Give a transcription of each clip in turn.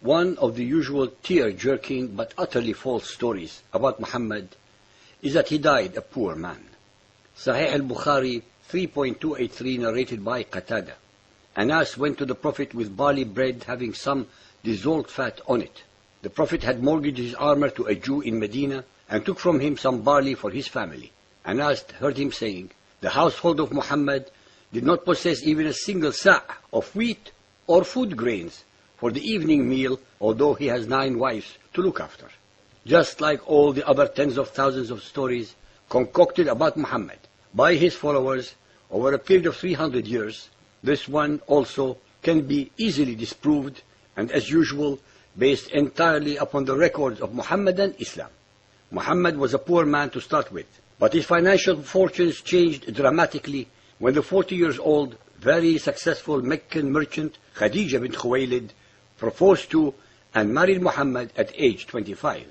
One of the usual tear-jerking but utterly false stories about Muhammad is that he died a poor man. Sahih al-Bukhari 3.283 narrated by Qatada. Anas went to the Prophet with barley bread having some dissolved fat on it. The Prophet had mortgaged his armor to a Jew in Medina and took from him some barley for his family. Anas heard him saying, "The household of Muhammad did not possess even a single sa' of wheat or food grains for the evening meal, although he has 9 wives to look after." Just like all the other tens of thousands of stories concocted about Muhammad by his followers over a period of 300 years, this one also can be easily disproved, and as usual, based entirely upon the records of Muhammadan Islam. Muhammad was a poor man to start with, but his financial fortunes changed dramatically when the 40-year-old, very successful Meccan merchant Khadija bint Khuwaylid proposed to and married Muhammad at age 25.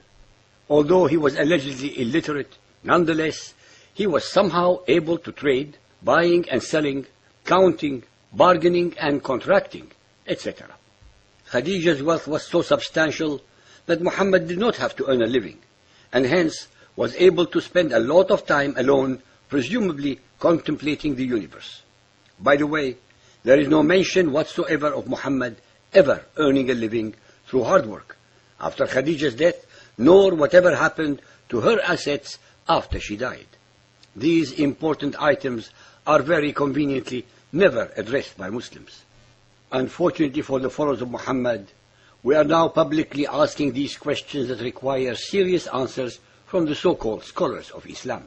Although he was allegedly illiterate, nonetheless, he was somehow able to trade, buying and selling, counting, bargaining and contracting, etc. Khadija's wealth was so substantial that Muhammad did not have to earn a living, and hence was able to spend a lot of time alone, presumably contemplating the universe. By the way, there is no mention whatsoever of Muhammad ever earning a living through hard work after Khadija's death, nor whatever happened to her assets after she died. These important items are very conveniently never addressed by Muslims. Unfortunately for the followers of Muhammad, we are now publicly asking these questions that require serious answers from the so-called scholars of Islam.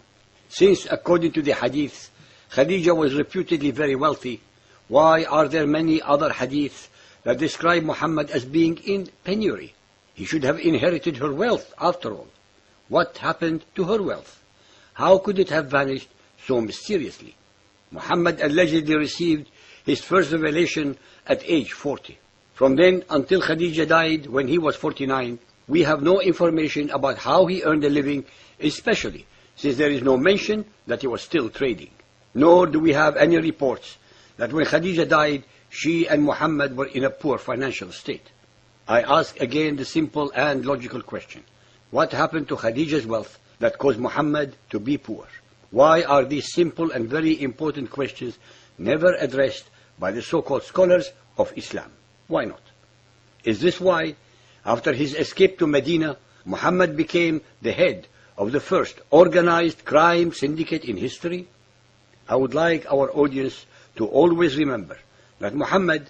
Since, according to the hadiths, Khadija was reputedly very wealthy, why are there many other hadiths that describe Muhammad as being in penury? He should have inherited her wealth after all. What happened to her wealth? How could it have vanished so mysteriously? Muhammad allegedly received his first revelation at age 40. From then until Khadija died when he was 49, we have no information about how he earned a living, especially since there is no mention that he was still trading. Nor do we have any reports that when Khadija died, she and Muhammad were in a poor financial state. I ask again the simple and logical question: what happened to Khadija's wealth that caused Muhammad to be poor? Why are these simple and very important questions never addressed by the so-called scholars of Islam? Why not? Is this why, after his escape to Medina, Muhammad became the head of the first organized crime syndicate in history? I would like our audience to always remember that Muhammad,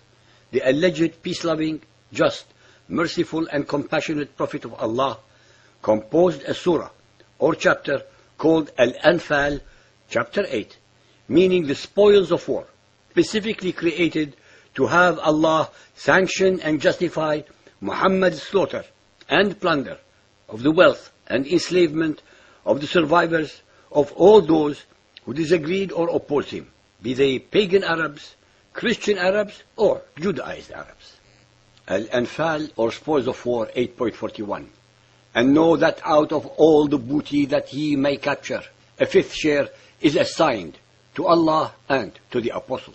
the alleged peace-loving, just, merciful and compassionate Prophet of Allah, composed a surah or chapter called Al-Anfal, chapter 8, meaning the spoils of war, specifically created to have Allah sanction and justify Muhammad's slaughter and plunder of the wealth and enslavement of the survivors of all those who disagreed or opposed him, be they pagan Arabs, Christian Arabs, or Judaized Arabs. Al-Anfal, or Spoils of War 8.41. And know that out of all the booty that he may capture, a 5th share is assigned to Allah and to the Apostle.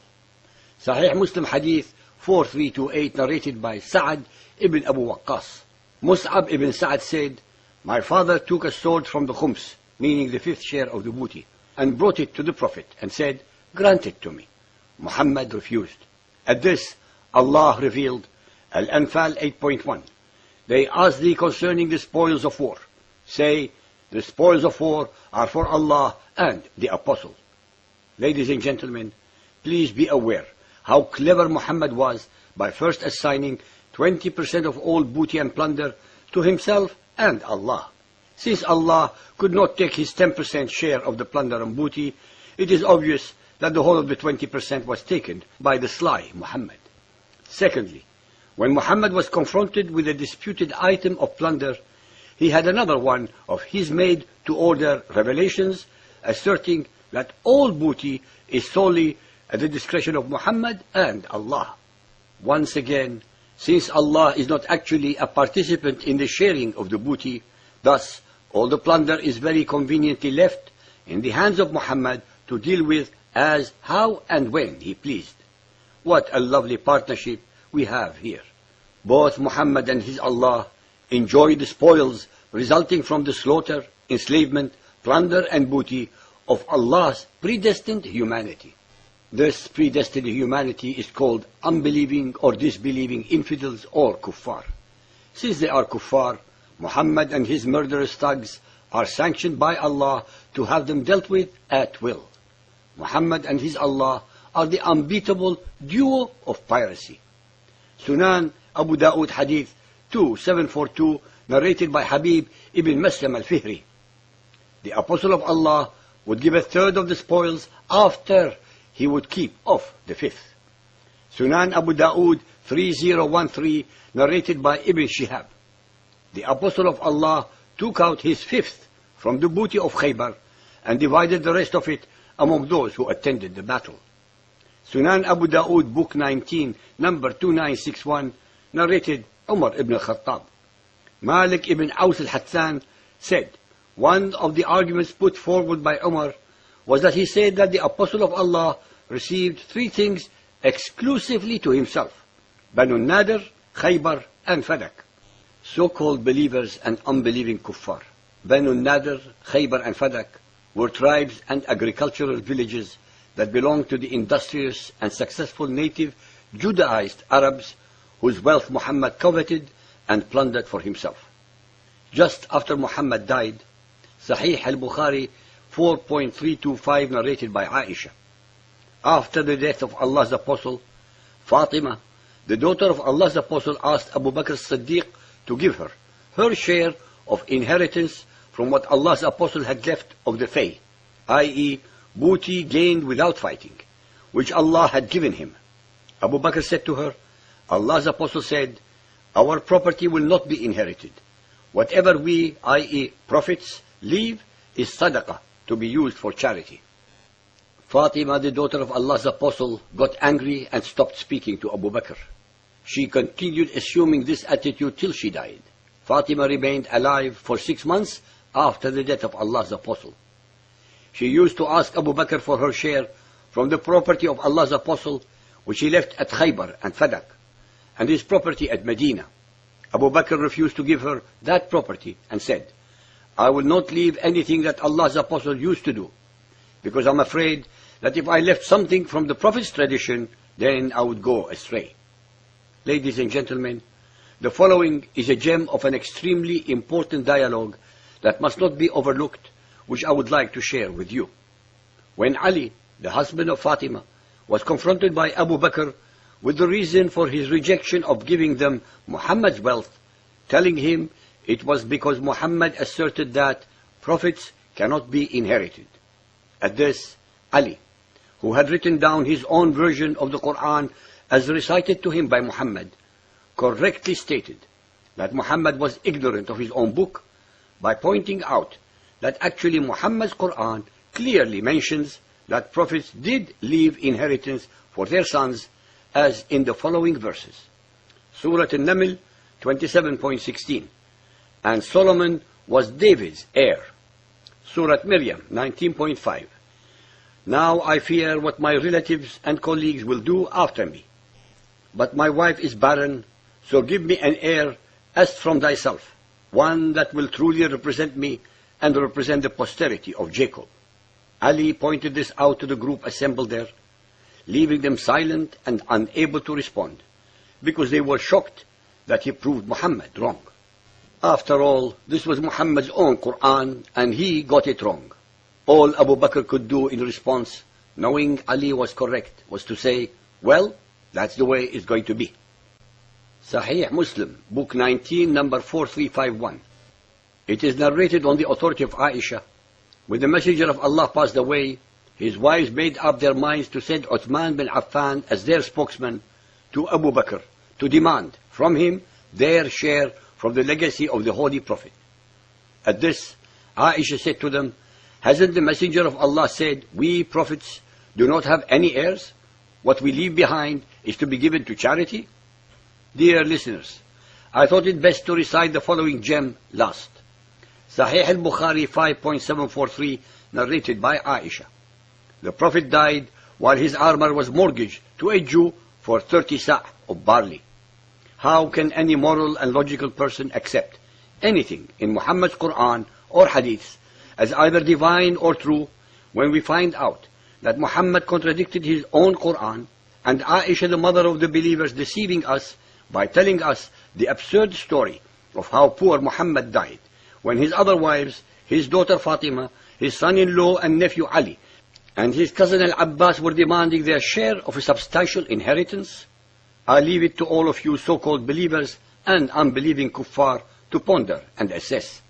Sahih Muslim Hadith 4328 narrated by Sa'ad ibn Abu Waqqas. Mus'ab ibn Sa'ad said, "My father took a sword from the khums, meaning the 5th share of the booty, and brought it to the Prophet and said, 'Grant it to me.' Muhammad refused. At this, Allah revealed Al-Anfal 8.1. They ask thee concerning the spoils of war. Say, the spoils of war are for Allah and the Apostle." Ladies and gentlemen, please be aware how clever Muhammad was by first assigning 20% of all booty and plunder to himself and Allah. Since Allah could not take his 10% share of the plunder and booty, it is obvious that the whole of the 20% was taken by the sly Muhammad. Secondly, when Muhammad was confronted with a disputed item of plunder, he had another one of his made-to-order revelations asserting that all booty is solely at the discretion of Muhammad and Allah. Once again, since Allah is not actually a participant in the sharing of the booty, thus all the plunder is very conveniently left in the hands of Muhammad to deal with as, how and when he pleased. What a lovely partnership we have here. Both Muhammad and his Allah enjoyed the spoils resulting from the slaughter, enslavement, plunder and booty of Allah's predestined humanity. This predestined humanity is called unbelieving or disbelieving infidels or kuffar. Since they are kuffar, Muhammad and his murderous thugs are sanctioned by Allah to have them dealt with at will. Muhammad and his Allah are the unbeatable duo of piracy. Sunan Abu Dawood Hadith 2742, narrated by Habib ibn Maslam al-Fihri. The Apostle of Allah would give a third of the spoils after he would keep off the fifth. Sunan Abu Dawood 3013, narrated by Ibn Shihab. The Apostle of Allah took out his fifth from the booty of Khaybar and divided the rest of it among those who attended the battle. Sunan Abu Dawood, Book 19, number 2961, narrated Umar ibn al-Khattab. Malik ibn Aus al-Hatsan said, one of the arguments put forward by Umar was that he said that the Apostle of Allah received three things exclusively to himself: Banu Nadir, Khaybar, and Fadak. So-called believers and unbelieving kuffar. Banu Nadir, Khaybar, and Fadak were tribes and agricultural villages that belonged to the industrious and successful native Judaized Arabs whose wealth Muhammad coveted and plundered for himself. Just after Muhammad died, Sahih al-Bukhari 4.325, narrated by Aisha. After the death of Allah's Apostle, Fatima, the daughter of Allah's Apostle, asked Abu Bakr as-Siddiq to give her share of inheritance from what Allah's Apostle had left of the fay, i.e. booty gained without fighting, which Allah had given him. Abu Bakr said to her, Allah's Apostle said, our property will not be inherited. Whatever we, i.e. prophets, leave is sadaqah, to be used for charity. Fatima, the daughter of Allah's Apostle, got angry and stopped speaking to Abu Bakr. She continued assuming this attitude till she died. Fatima remained alive for 6 months after the death of Allah's Apostle. She used to ask Abu Bakr for her share from the property of Allah's Apostle, which he left at Khaybar and Fadak, and his property at Medina. Abu Bakr refused to give her that property and said, I will not leave anything that Allah's Apostle used to do, because I'm afraid that if I left something from the Prophet's tradition, then I would go astray. Ladies and gentlemen, the following is a gem of an extremely important dialogue that must not be overlooked, which I would like to share with you. When Ali, the husband of Fatima, was confronted by Abu Bakr with the reason for his rejection of giving them Muhammad's wealth, telling him it was because Muhammad asserted that prophets cannot be inherited. At this, Ali, who had written down his own version of the Quran as recited to him by Muhammad, correctly stated that Muhammad was ignorant of his own book by pointing out that actually Muhammad's Quran clearly mentions that prophets did leave inheritance for their sons, as in the following verses. Surah An-Naml 27.16, and Solomon was David's heir. Surah Maryam 19.5, now I fear what my relatives and colleagues will do after me. But my wife is barren, so give me an heir as from thyself, one that will truly represent me and represent the posterity of Jacob. Ali pointed this out to the group assembled there, leaving them silent and unable to respond, because they were shocked that he proved Muhammad wrong. After all, this was Muhammad's own Quran, and he got it wrong. All Abu Bakr could do in response, knowing Ali was correct, was to say, well, that's the way it's going to be. Sahih Muslim, Book 19, number 4351. It is narrated on the authority of Aisha, when the Messenger of Allah passed away, his wives made up their minds to send Uthman bin Affan as their spokesman to Abu Bakr to demand from him their share from the legacy of the Holy Prophet. At this, Aisha said to them, hasn't the Messenger of Allah said, we prophets do not have any heirs? What we leave behind is to be given to charity? Dear listeners, I thought it best to recite the following gem last. Sahih al-Bukhari 5.743, narrated by Aisha. The Prophet died while his armor was mortgaged to a Jew for 30 sa' of barley. How can any moral and logical person accept anything in Muhammad's Quran or Hadith as either divine or true when we find out that Muhammad contradicted his own Quran and Aisha, the mother of the believers, deceiving us by telling us the absurd story of how poor Muhammad died when his other wives, his daughter Fatima, his son-in-law and nephew Ali, and his cousin Al-Abbas were demanding their share of a substantial inheritance? I leave it to all of you so-called believers and unbelieving kuffar to ponder and assess.